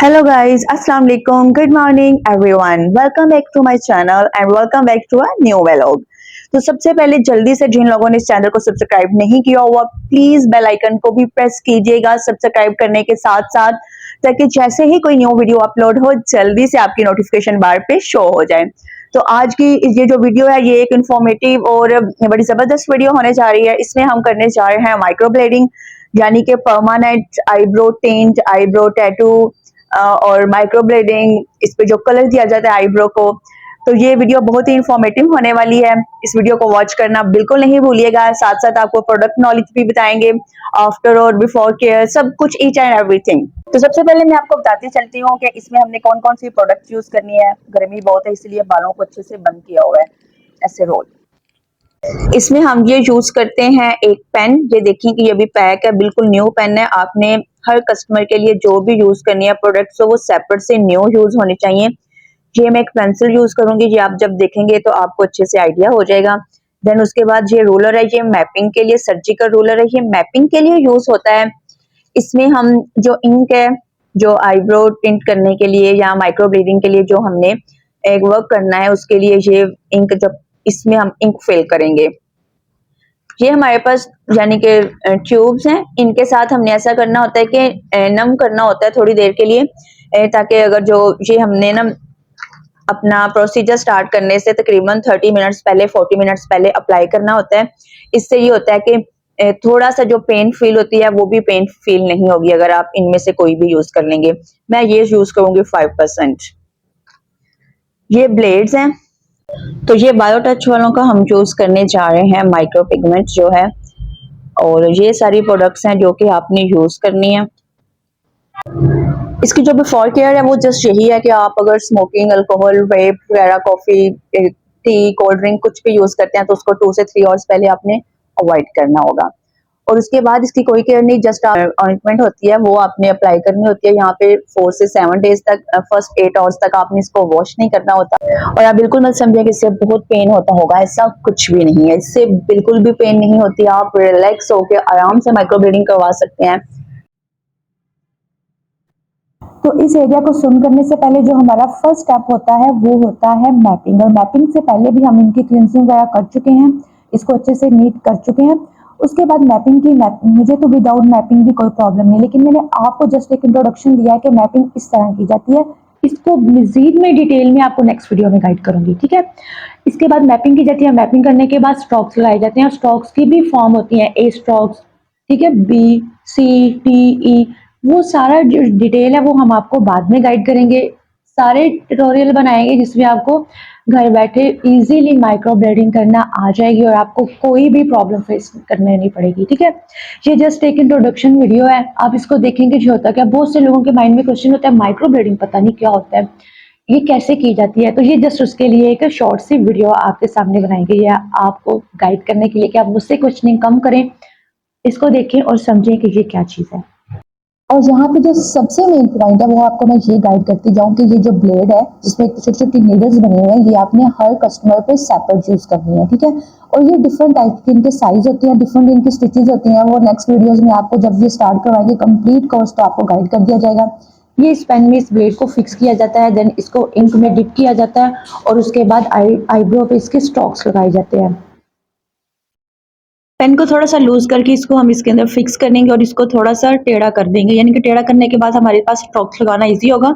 Hello guys, Assalamu alaikum, good morning everyone. Welcome back to my channel and welcome back to a new vlog. तो सबसे पहले जल्दी से जिन लोगों ने इस चैनल को सब्सक्राइब नहीं किया हुआ प्लीज बेल आइकन को भी प्रेस कीजिएगा सब्सक्राइब करने के साथ साथ, ताकि जैसे ही कोई न्यू वीडियो अपलोड हो जल्दी से आपकी नोटिफिकेशन बार पे शो हो जाए। तो आज की ये जो वीडियो है ये एक इंफॉर्मेटिव और बड़ी जबरदस्त वीडियो होने जा रही है। इसमें हम करने जा रहे हैं माइक्रोब्लेडिंग, यानी कि permanent eyebrow tint, eyebrow tattoo और माइक्रोब्लेडिंग, इस पे जो कलर दिया जाता है आईब्रो को। तो ये वीडियो बहुत ही इंफॉर्मेटिव होने वाली है, इस वीडियो को वॉच करना बिल्कुल नहीं भूलिएगा। साथ साथ आपको प्रोडक्ट नॉलेज भी बताएंगे, आफ्टर और बिफोर केयर, सब कुछ ईच एंड एवरीथिंग। तो सबसे पहले मैं आपको बताती चलती हूँ कि इसमें हमने कौन कौन सी प्रोडक्ट यूज करनी है। गर्मी बहुत है इसलिए बालों को अच्छे से बंद किया हुआ है, ऐसे रोल। इसमें हम ये यूज करते हैं एक पेन, ये देखिए कि ये भी पैक है, बिल्कुल न्यू पेन है। आपने हर कस्टमर के लिए जो भी यूज करनी है प्रोडक्ट, तो वो सेपरेट से न्यू यूज होनी चाहिए। ये मैं एक पेंसिल यूज करूंगी, ये आप जब देखेंगे तो आपको अच्छे से आइडिया हो जाएगा। देन उसके बाद ये रूलर है, ये मैपिंग के लिए, सर्जिकल रूलर है, ये मैपिंग के लिए यूज होता है। इसमें हम जो इंक है, जो आईब्रो टिंट करने के लिए या माइक्रो ब्लीडिंग के लिए जो हमने एक वर्क करना है, उसके लिए ये इंक, जब इसमें हम इंक फिल करेंगे, ये हमारे पास यानी कि ट्यूब्स हैं। इनके साथ हमने ऐसा करना होता है कि नम करना होता है थोड़ी देर के लिए, ताकि अगर जो ये हमने ना अपना प्रोसीजर स्टार्ट करने से तकरीबन 30 मिनट्स पहले, 40 मिनट्स पहले अप्लाई करना होता है। इससे ये होता है कि थोड़ा सा जो पेन फील होती है वो भी पेन फील नहीं होगी अगर आप इनमें से कोई भी यूज कर लेंगे। मैं ये यूज करूंगी 5%। ये ब्लेड्स हैं, तो ये बायो टच वालों का हम यूज करने जा रहे हैं, माइक्रो पिगमेंट जो है। और ये सारी प्रोडक्ट्स हैं जो कि आपने यूज करनी है। इसकी जो बिफोर केयर है वो जस्ट यही है कि आप अगर स्मोकिंग, अल्कोहल, वेप वगैरह, कॉफी, टी, कोल्ड ड्रिंक कुछ भी यूज करते हैं तो उसको 2 से 3 आवर्स पहले आपने अवॉइड करना होगा। और उसके बाद इसकी कोई केयर नहीं, जस्ट ऑइंटमेंट होती है वो आपने अप्लाई करनी होती है। यहाँ पे 4 से 7 डेज तक, फर्स्ट 8 आवर्स तक आपने इसको वॉश नहीं करना होता। और आप बिल्कुल मत समझिए कि इससे बहुत पेन होता होगा, ऐसा कुछ भी नहीं है, इससे बिल्कुल भी पेन नहीं होती। आप रिलैक्स होकर आराम से माइक्रोब्लेडिंग करवा सकते हैं। तो इस एरिया को सुन करने से पहले जो हमारा फर्स्ट स्टेप होता है वो होता है मैपिंग। और मैपिंग से पहले भी हम इनकी क्लिनजिंग वगैरह कर चुके हैं, इसको अच्छे से नीट कर चुके हैं। उसके बाद मैपिंग की, मुझे तो विदाउट मैपिंग भी कोई प्रॉब्लम नहीं, लेकिन मैंने आपको जस्ट एक इंट्रोडक्शन दिया है कि मैपिंग इस तरह की जाती है। इसको मजीद में डिटेल में आपको नेक्स्ट वीडियो में गाइड करूंगी, ठीक है। इसके बाद मैपिंग की जाती है, मैपिंग करने के बाद स्ट्रोक्स लगाए जाते हैं। स्ट्रोक्स की भी फॉर्म होती है, ए स्ट्रोक्स, ठीक है, बी, सी, टी, ई, वो सारा जो डिटेल है वो हम आपको बाद में गाइड करेंगे। सारे ट्यूटोरियल बनाएंगे जिसमें आपको घर बैठे इजीली माइक्रो ब्लेडिंग करना आ जाएगी और आपको कोई भी प्रॉब्लम फेस करने नहीं पड़ेगी, ठीक है। ये जस्ट एक इंट्रोडक्शन वीडियो है, आप इसको देखेंगे जो होता है क्या। बहुत से लोगों के माइंड में क्वेश्चन होता है माइक्रो ब्लेडिंग पता नहीं क्या होता है, ये कैसे की जाती है। तो ये जस्ट उसके लिए एक शॉर्ट सी वीडियो आपके सामने बनाई गई है, आपको गाइड करने के लिए कि आप मुझसे क्वेश्चनिंग कम करें, इसको देखें और समझें कि ये क्या चीज़ है। और यहाँ पे जो सबसे मेन पॉइंट है वो आपको मैं ये गाइड करती जाऊँ कि ये जो ब्लेड है जिसमें छोटी छोटी नीडल्स बनी हुई हैं, ये आपने हर कस्टमर पे सेपरेट यूज करनी है, ठीक है। और ये डिफरेंट टाइप की इनके साइज होती है, डिफरेंट इनकी स्टिचेस होती हैं। वो नेक्स्ट वीडियोस में आपको जब ये स्टार्ट करवाएंगे कंप्लीट कोर्स तो आपको गाइड कर दिया जाएगा। ये इस पेन में इस ब्लेड को फिक्स किया जाता है, देन इसको इंक में डिप किया जाता है और उसके बाद आईब्रो पे इसके स्ट्रोक्स लगाए जाते हैं। पेन को थोड़ा सा लूज करके इसको हम इसके अंदर फिक्स कर देंगे और इसको थोड़ा सा टेढ़ा कर देंगे, यानी कि टेढ़ा करने के बाद हमारे पास स्ट्रोक्स लगाना इजी होगा।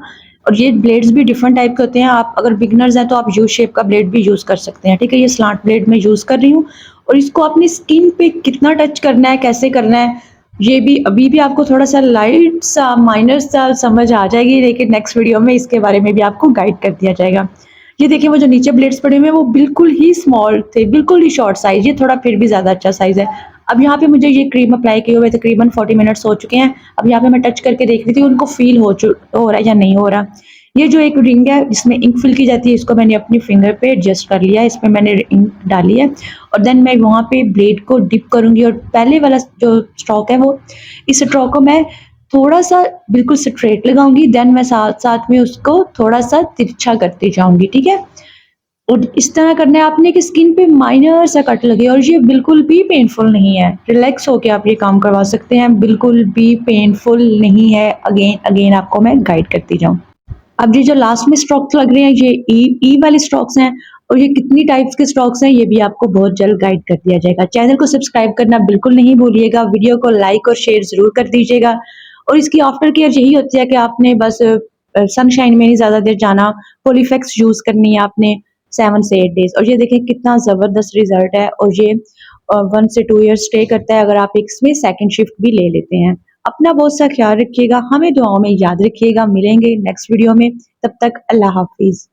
और ये ब्लेड्स भी डिफरेंट टाइप के होते हैं, आप अगर बिगनर्स हैं तो आप यू शेप का ब्लेड भी यूज कर सकते हैं, ठीक है। ये स्लांट ब्लेड में यूज कर रही हूँ और इसको अपनी स्किन पे कितना टच करना है, कैसे करना है, ये भी अभी भी आपको थोड़ा सा लाइट सा माइनर सा समझ आ जाएगी, लेकिन नेक्स्ट वीडियो में इसके बारे में भी आपको गाइड कर दिया जाएगा। ये देखिए वो जो नीचे ब्लेड्स पड़े हुए हैं वो बिल्कुल ही स्मॉल थे, बिल्कुल ही शॉर्ट साइज, ये थोड़ा फिर भी ज्यादा अच्छा साइज है। अब यहाँ पे मुझे ये क्रीम अप्लाई किए हुए तकरीबन 40 मिनट्स हो चुके हैं। अब यहाँ पे मैं टच करके देख रही थी उनको फील हो रहा है या नहीं हो रहा। ये जो एक रिंग है जिसमें इंक फिल की जाती है, इसको मैंने अपनी फिंगर पे एडजस्ट कर लिया, इसमें मैंने इंक डाली है और देन मैं वहाँ पे ब्लेड को डिप करूंगी और पहले वाला जो स्ट्रोक है वो, इस स्ट्रोक को मैं थोड़ा सा बिल्कुल स्ट्रेट लगाऊंगी, देन मैं साथ साथ में उसको थोड़ा सा तिरछा करती जाऊंगी, ठीक है। और इस तरह करना है आपने कि स्किन पे माइनर सा कट लगे और ये बिल्कुल भी पेनफुल नहीं है। रिलैक्स होके आप ये काम करवा सकते हैं, बिल्कुल भी पेनफुल नहीं है। अगेन अगेन आपको मैं गाइड करती जाऊँ। अब ये जो लास्ट में स्ट्रोक्स लग रहे हैं ये ई वाले स्ट्रोक्स हैं और ये कितनी टाइप्स के स्ट्रोक्स हैं ये भी आपको बहुत जल्द गाइड कर दिया जाएगा। चैनल को सब्सक्राइब करना बिल्कुल नहीं भूलिएगा, वीडियो को लाइक और शेयर ज़रूर कर दीजिएगा और इसकी आफ्टर केयर यही होती है कि आपने बस सनशाइन में नहीं ज़्यादा देर जाना, पोलीफेक्स यूज़ करनी है आपने 7 से 8 डेज़ और ये देखें कितना ज़बरदस्त रिज़ल्ट है और ये 1 से 2 ईयर्स स्टे करता है अगर आप इसमें सेकंड शिफ्ट भी ले लेते हैं। अपना बहुत सा ख्याल रखिएगा, हमें दुआओं में याद रखिएगा। मिलेंगे नेक्स्ट वीडियो में, तब तक अल्लाह हाफिज़।